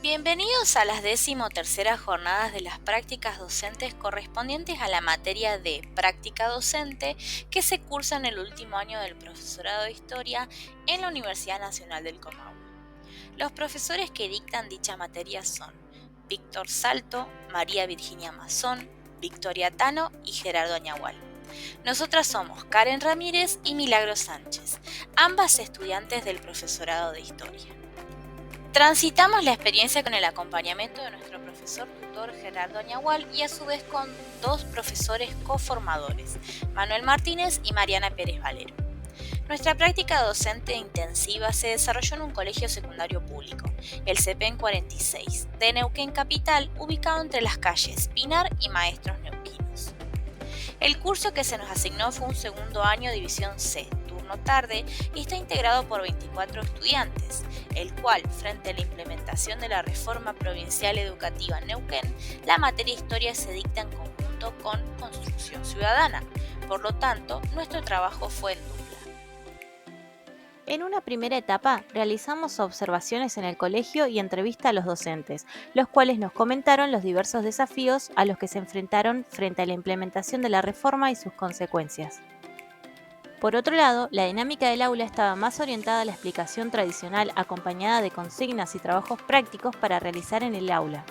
Bienvenidos a las 13ª jornadas de las prácticas docentes correspondientes a la materia de práctica docente que se cursa en el último año del profesorado de Historia en la Universidad Nacional del Comahue. Los profesores que dictan dicha materia son Víctor Salto, María Virginia Mazón, Victoria Tano y Gerardo Añahual. Nosotras somos Karen Ramírez y Milagro Sánchez, ambas estudiantes del profesorado de Historia. Transitamos la experiencia con el acompañamiento de nuestro profesor tutor Gerardo Añahual y a su vez con dos profesores coformadores, Manuel Martínez y Mariana Pérez Valero. Nuestra práctica docente intensiva se desarrolló en un colegio secundario público, el CEPEN 46, de Neuquén Capital, ubicado entre las calles Pinar y Maestros Neuquinos. El curso que se nos asignó fue un segundo año división C, turno tarde, y está integrado por 24 estudiantes, el cual, frente a la implementación de la reforma provincial educativa en Neuquén, la materia Historia se dicta en conjunto con Construcción Ciudadana. Por lo tanto, nuestro trabajo fue en dupla. En una primera etapa, realizamos observaciones en el colegio y entrevista a los docentes, los cuales nos comentaron los diversos desafíos a los que se enfrentaron frente a la implementación de la reforma y sus consecuencias. Por otro lado, la dinámica del aula estaba más orientada a la explicación tradicional acompañada de consignas y trabajos prácticos para realizar en el aula.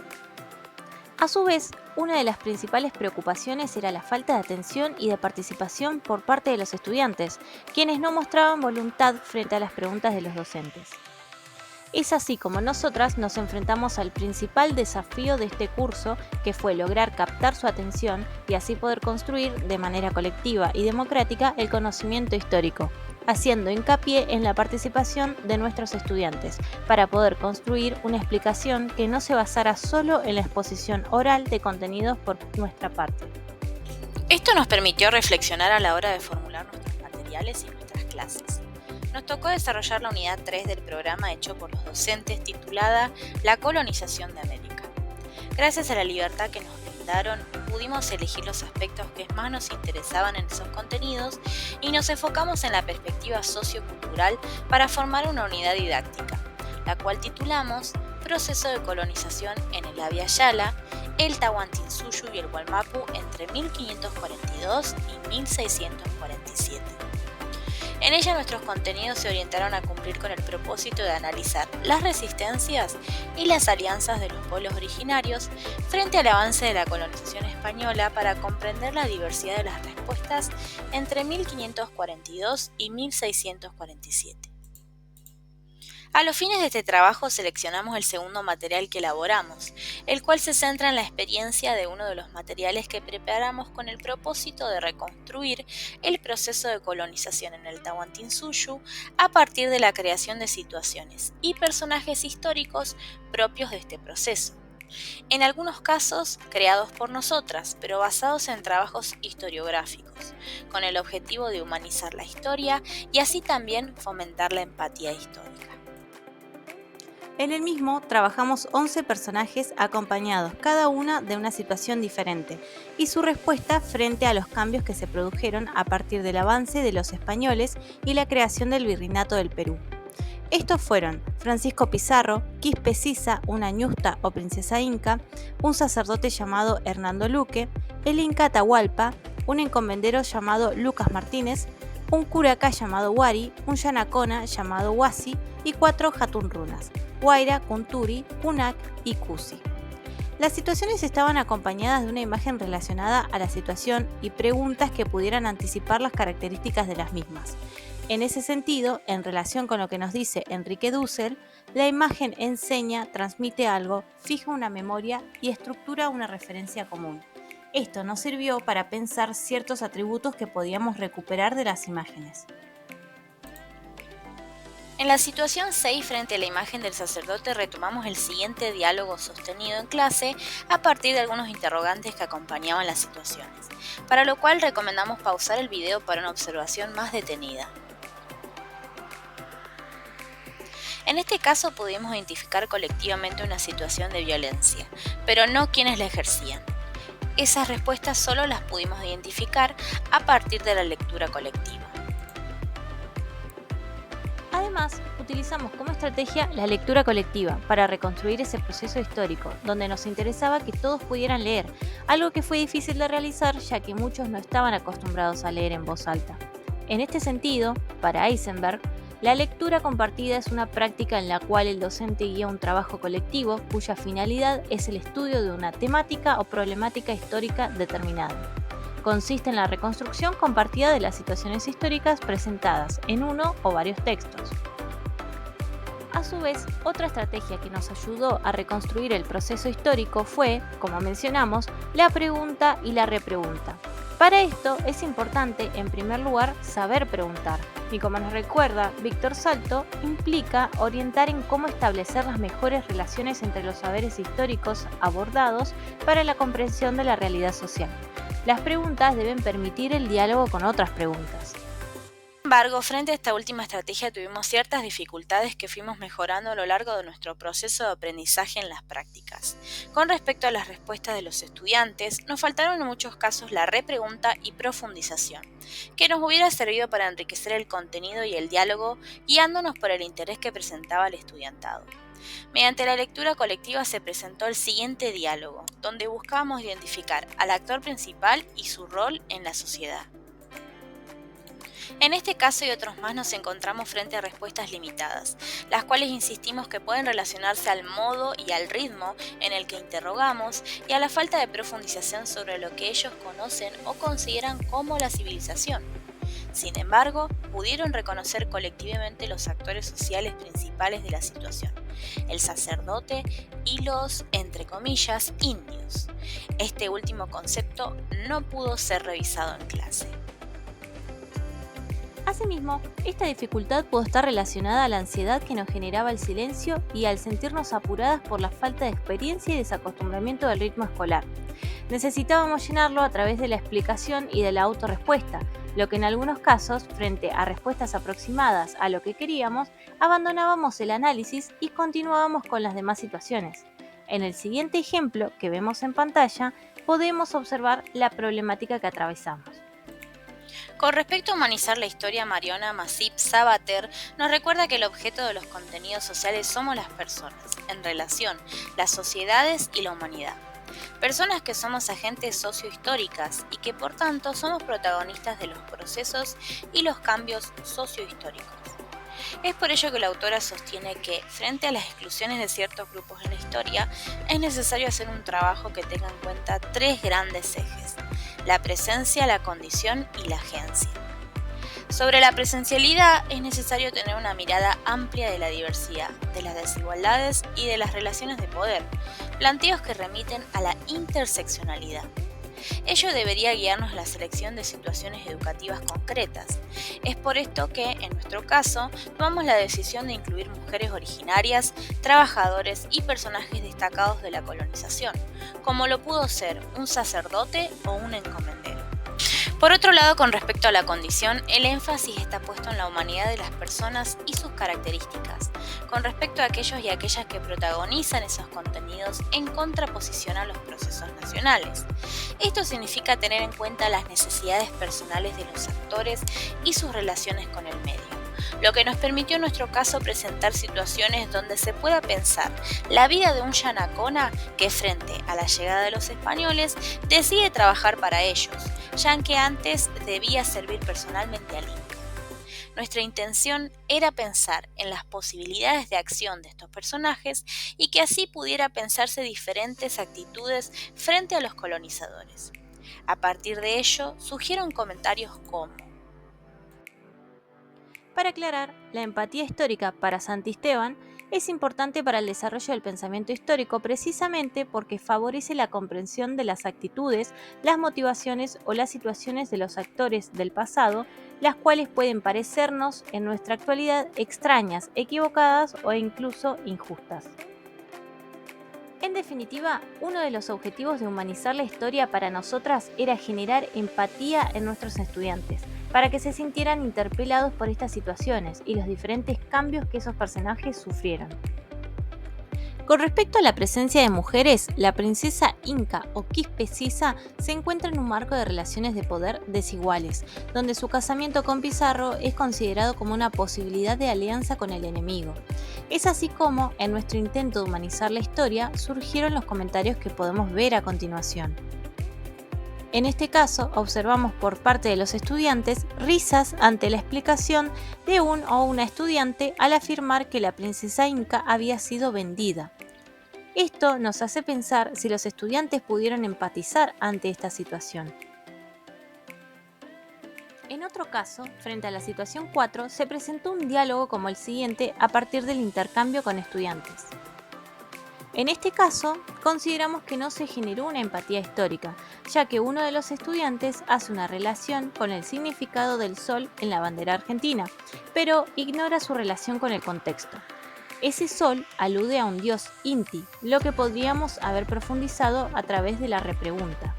A su vez, una de las principales preocupaciones era la falta de atención y de participación por parte de los estudiantes, quienes no mostraban voluntad frente a las preguntas de los docentes. Es así como nosotras nos enfrentamos al principal desafío de este curso, que fue lograr captar su atención y así poder construir de manera colectiva y democrática el conocimiento histórico, haciendo hincapié en la participación de nuestros estudiantes para poder construir una explicación que no se basara solo en la exposición oral de contenidos por nuestra parte. Esto nos permitió reflexionar a la hora de formular nuestros materiales y nuestras clases. Nos tocó desarrollar la unidad 3 del programa hecho por los docentes titulada La colonización de América. Gracias a la libertad que nos brindaron, pudimos elegir los aspectos que más nos interesaban en esos contenidos y nos enfocamos en la perspectiva sociocultural para formar una unidad didáctica, la cual titulamos Proceso de colonización en el Abya Yala, el Tahuantinsuyo y el Wallmapu entre 1542 y 1647. En ella nuestros contenidos se orientaron a cumplir con el propósito de analizar las resistencias y las alianzas de los pueblos originarios frente al avance de la colonización española para comprender la diversidad de las respuestas entre 1542 y 1647. A los fines de este trabajo seleccionamos el segundo material que elaboramos, el cual se centra en la experiencia de uno de los materiales que preparamos con el propósito de reconstruir el proceso de colonización en el Tahuantinsuyo a partir de la creación de situaciones y personajes históricos propios de este proceso. En algunos casos creados por nosotras, pero basados en trabajos historiográficos, con el objetivo de humanizar la historia y así también fomentar la empatía histórica. En el mismo trabajamos 11 personajes acompañados cada una de una situación diferente y su respuesta frente a los cambios que se produjeron a partir del avance de los españoles y la creación del Virreinato del Perú. Estos fueron Francisco Pizarro, Quispe Sisa, una ñusta o princesa inca, un sacerdote llamado Hernando Luque, el inca Atahualpa, un encomendero llamado Lucas Martínez, un curaca llamado Wari, un yanacona llamado Huasi y 4 jatunrunas, Huayra, Kunturi, Punac y Cusi. Las situaciones estaban acompañadas de una imagen relacionada a la situación y preguntas que pudieran anticipar las características de las mismas. En ese sentido, en relación con lo que nos dice Enrique Dussel, la imagen enseña, transmite algo, fija una memoria y estructura una referencia común. Esto nos sirvió para pensar ciertos atributos que podíamos recuperar de las imágenes. En la situación 6, frente a la imagen del sacerdote, retomamos el siguiente diálogo sostenido en clase a partir de algunos interrogantes que acompañaban las situaciones, para lo cual recomendamos pausar el video para una observación más detenida. En este caso pudimos identificar colectivamente una situación de violencia, pero no quienes la ejercían. Esas respuestas solo las pudimos identificar a partir de la lectura colectiva. Además, utilizamos como estrategia la lectura colectiva para reconstruir ese proceso histórico, donde nos interesaba que todos pudieran leer, algo que fue difícil de realizar ya que muchos no estaban acostumbrados a leer en voz alta. En este sentido, para Eisenberg, la lectura compartida es una práctica en la cual el docente guía un trabajo colectivo cuya finalidad es el estudio de una temática o problemática histórica determinada. Consiste en la reconstrucción compartida de las situaciones históricas presentadas en uno o varios textos. A su vez, otra estrategia que nos ayudó a reconstruir el proceso histórico fue, como mencionamos, la pregunta y la repregunta. Para esto es importante, en primer lugar, saber preguntar, y como nos recuerda Víctor Salto, implica orientar en cómo establecer las mejores relaciones entre los saberes históricos abordados para la comprensión de la realidad social. Las preguntas deben permitir el diálogo con otras preguntas. Sin embargo, frente a esta última estrategia tuvimos ciertas dificultades que fuimos mejorando a lo largo de nuestro proceso de aprendizaje en las prácticas. Con respecto a las respuestas de los estudiantes, nos faltaron en muchos casos la repregunta y profundización, que nos hubiera servido para enriquecer el contenido y el diálogo, guiándonos por el interés que presentaba el estudiantado. Mediante la lectura colectiva se presentó el siguiente diálogo, donde buscábamos identificar al actor principal y su rol en la sociedad. En este caso y otros más nos encontramos frente a respuestas limitadas, las cuales insistimos que pueden relacionarse al modo y al ritmo en el que interrogamos y a la falta de profundización sobre lo que ellos conocen o consideran como la civilización. Sin embargo, pudieron reconocer colectivamente los actores sociales principales de la situación, el sacerdote y los, entre comillas, indios. Este último concepto no pudo ser revisado en clase. Asimismo, esta dificultad pudo estar relacionada a la ansiedad que nos generaba el silencio y al sentirnos apuradas por la falta de experiencia y desacostumbramiento del ritmo escolar. Necesitábamos llenarlo a través de la explicación y de la autorrespuesta, lo que en algunos casos, frente a respuestas aproximadas a lo que queríamos, abandonábamos el análisis y continuábamos con las demás situaciones. En el siguiente ejemplo que vemos en pantalla, podemos observar la problemática que atravesamos. Con respecto a humanizar la historia, Mariona Masip Sabater nos recuerda que el objeto de los contenidos sociales somos las personas, en relación, las sociedades y la humanidad. Personas que somos agentes sociohistóricas y que por tanto somos protagonistas de los procesos y los cambios sociohistóricos. Es por ello que la autora sostiene que, frente a las exclusiones de ciertos grupos en la historia, es necesario hacer un trabajo que tenga en cuenta tres grandes ejes: la presencia, la condición y la agencia. Sobre la presencialidad es necesario tener una mirada amplia de la diversidad, de las desigualdades y de las relaciones de poder, planteos que remiten a la interseccionalidad. Ello debería guiarnos a la selección de situaciones educativas concretas. Es por esto que, en nuestro caso, tomamos la decisión de incluir mujeres originarias, trabajadores y personajes destacados de la colonización, como lo pudo ser un sacerdote o un encomendero. Por otro lado, con respecto a la condición, el énfasis está puesto en la humanidad de las personas y sus características, con respecto a aquellos y aquellas que protagonizan esos contenidos en contraposición a los procesos nacionales. Esto significa tener en cuenta las necesidades personales de los actores y sus relaciones con el medio, lo que nos permitió en nuestro caso presentar situaciones donde se pueda pensar la vida de un yanacona que frente a la llegada de los españoles decide trabajar para ellos, ya que antes debía servir personalmente al Inca. Nuestra intención era pensar en las posibilidades de acción de estos personajes y que así pudiera pensarse diferentes actitudes frente a los colonizadores. A partir de ello, surgieron comentarios como: Para aclarar, la empatía histórica para Santisteban es importante para el desarrollo del pensamiento histórico precisamente porque favorece la comprensión de las actitudes, las motivaciones o las situaciones de los actores del pasado, las cuales pueden parecernos en nuestra actualidad extrañas, equivocadas o incluso injustas. En definitiva, uno de los objetivos de humanizar la historia para nosotras era generar empatía en nuestros estudiantes, para que se sintieran interpelados por estas situaciones y los diferentes cambios que esos personajes sufrieron. Con respecto a la presencia de mujeres, la princesa inca o Quispe Sisa se encuentra en un marco de relaciones de poder desiguales, donde su casamiento con Pizarro es considerado como una posibilidad de alianza con el enemigo. Es así como, en nuestro intento de humanizar la historia, surgieron los comentarios que podemos ver a continuación. En este caso, observamos por parte de los estudiantes risas ante la explicación de un o una estudiante al afirmar que la princesa inca había sido vendida. Esto nos hace pensar si los estudiantes pudieron empatizar ante esta situación. En otro caso, frente a la situación 4, se presentó un diálogo como el siguiente a partir del intercambio con estudiantes. En este caso, consideramos que no se generó una empatía histórica, ya que uno de los estudiantes hace una relación con el significado del sol en la bandera argentina, pero ignora su relación con el contexto. Ese sol alude a un dios Inti, lo que podríamos haber profundizado a través de la repregunta.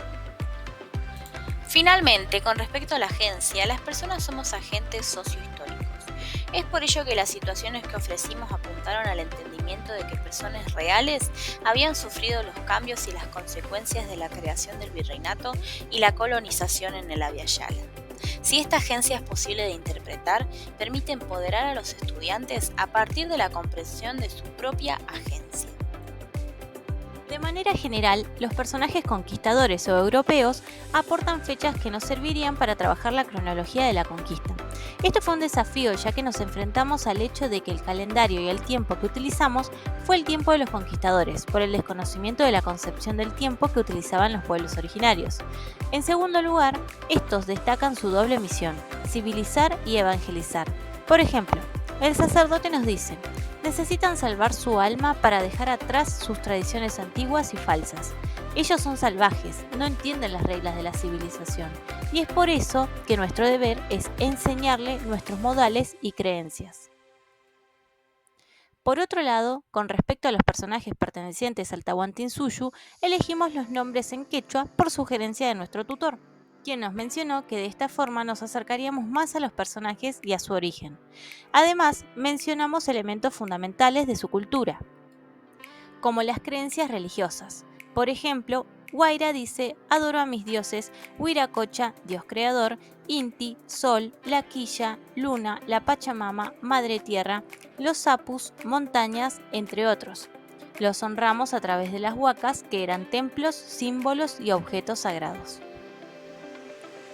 Finalmente, con respecto a la agencia, las personas somos agentes sociohistóricos. Es por ello que las situaciones que ofrecimos apuntaron al entendimiento de que personas reales habían sufrido los cambios y las consecuencias de la creación del virreinato y la colonización en el Abya Yala. Si esta agencia es posible de interpretar, permite empoderar a los estudiantes a partir de la comprensión de su propia agencia. De manera general, los personajes conquistadores o europeos aportan fechas que nos servirían para trabajar la cronología de la conquista. Esto fue un desafío, ya que nos enfrentamos al hecho de que el calendario y el tiempo que utilizamos fue el tiempo de los conquistadores, por el desconocimiento de la concepción del tiempo que utilizaban los pueblos originarios. En segundo lugar, estos destacan su doble misión: civilizar y evangelizar. Por ejemplo, el sacerdote nos dice: necesitan salvar su alma para dejar atrás sus tradiciones antiguas y falsas. Ellos son salvajes, no entienden las reglas de la civilización, y es por eso que nuestro deber es enseñarle nuestros modales y creencias. Por otro lado, con respecto a los personajes pertenecientes al Tahuantinsuyu, elegimos los nombres en quechua por sugerencia de nuestro tutor, quien nos mencionó que de esta forma nos acercaríamos más a los personajes y a su origen. Además, mencionamos elementos fundamentales de su cultura, como las creencias religiosas. Por ejemplo, Huayra dice: adoro a mis dioses Huiracocha, dios creador, Inti, sol, la quilla, luna, la Pachamama, madre tierra, los apus, montañas, entre otros. Los honramos a través de las huacas, que eran templos, símbolos y objetos sagrados.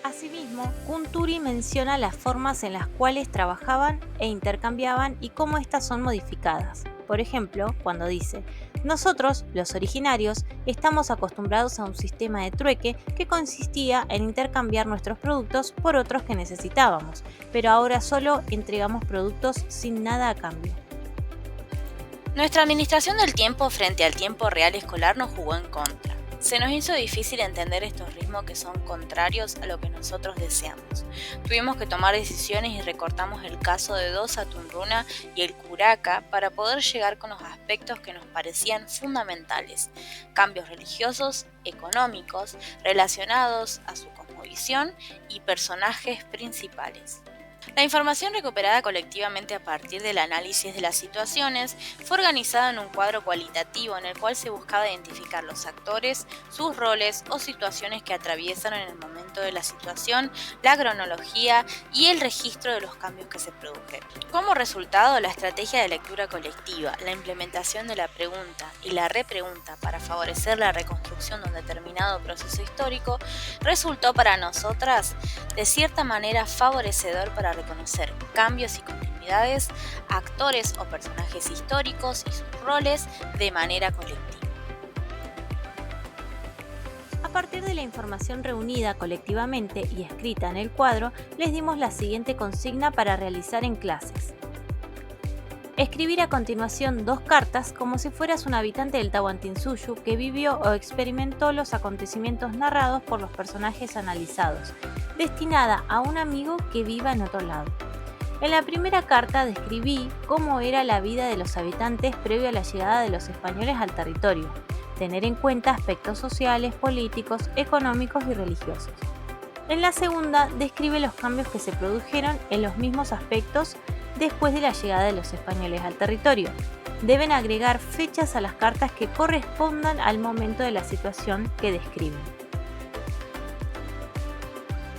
Asimismo, Kunturi menciona las formas en las cuales trabajaban e intercambiaban y cómo éstas son modificadas. Por ejemplo, cuando dice: nosotros, los originarios, estamos acostumbrados a un sistema de trueque que consistía en intercambiar nuestros productos por otros que necesitábamos, pero ahora solo entregamos productos sin nada a cambio. Nuestra administración del tiempo frente al tiempo real escolar nos jugó en contra. Se nos hizo difícil entender estos ritmos que son contrarios a lo que nosotros deseamos. Tuvimos que tomar decisiones y recortamos el caso de dos Atunruna y el Curaca para poder llegar con los aspectos que nos parecían fundamentales: cambios religiosos, económicos, relacionados a su cosmovisión y personajes principales. La información recuperada colectivamente a partir del análisis de las situaciones fue organizada en un cuadro cualitativo en el cual se buscaba identificar los actores, sus roles o situaciones que atraviesaron en el momento de la situación, la cronología y el registro de los cambios que se produjeron. Como resultado, la estrategia de lectura colectiva, la implementación de la pregunta y la repregunta para favorecer la reconstrucción de un determinado proceso histórico resultó para nosotras de cierta manera favorecedor para reconocer cambios y continuidades, actores o personajes históricos y sus roles de manera colectiva. A partir de la información reunida colectivamente y escrita en el cuadro, les dimos la siguiente consigna para realizar en clases. Escribir a continuación 2 cartas como si fueras un habitante del Tahuantinsuyu que vivió o experimentó los acontecimientos narrados por los personajes analizados, destinada a un amigo que viva en otro lado. En la primera carta describí cómo era la vida de los habitantes previo a la llegada de los españoles al territorio, tener en cuenta aspectos sociales, políticos, económicos y religiosos. En la segunda describe los cambios que se produjeron en los mismos aspectos después de la llegada de los españoles al territorio. deben agregar fechas a las cartas que correspondan al momento de la situación que describen.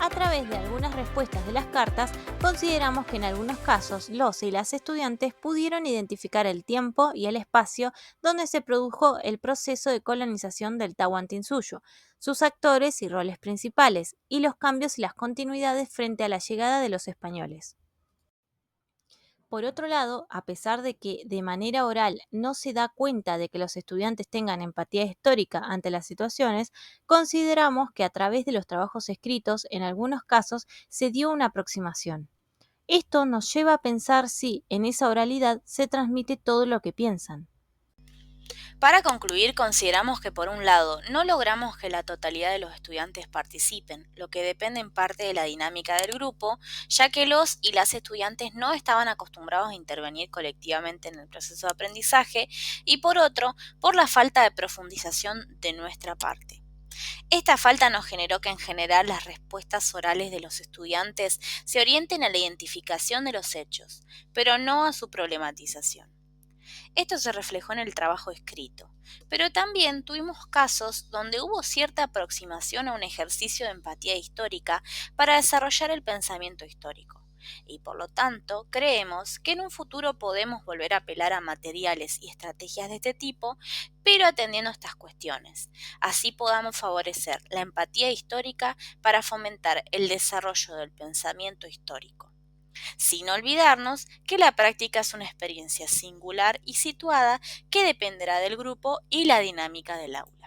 A través de algunas respuestas de las cartas, consideramos que en algunos casos los y las estudiantes pudieron identificar el tiempo y el espacio donde se produjo el proceso de colonización del Tahuantinsuyo, sus actores y roles principales, y los cambios y las continuidades frente a la llegada de los españoles. Por otro lado, a pesar de que de manera oral no se da cuenta de que los estudiantes tengan empatía histórica ante las situaciones, consideramos que a través de los trabajos escritos, en algunos casos, se dio una aproximación. Esto nos lleva a pensar si, en esa oralidad, se transmite todo lo que piensan. Para concluir, consideramos que por un lado no logramos que la totalidad de los estudiantes participen, lo que depende en parte de la dinámica del grupo, ya que los y las estudiantes no estaban acostumbrados a intervenir colectivamente en el proceso de aprendizaje, y por otro, por la falta de profundización de nuestra parte. Esta falta nos generó que en general las respuestas orales de los estudiantes se orienten a la identificación de los hechos, pero no a su problematización. Esto se reflejó en el trabajo escrito, pero también tuvimos casos donde hubo cierta aproximación a un ejercicio de empatía histórica para desarrollar el pensamiento histórico. Y por lo tanto, creemos que en un futuro podemos volver a apelar a materiales y estrategias de este tipo, pero atendiendo a estas cuestiones. Así podamos favorecer la empatía histórica para fomentar el desarrollo del pensamiento histórico, sin olvidarnos que la práctica es una experiencia singular y situada que dependerá del grupo y la dinámica del aula.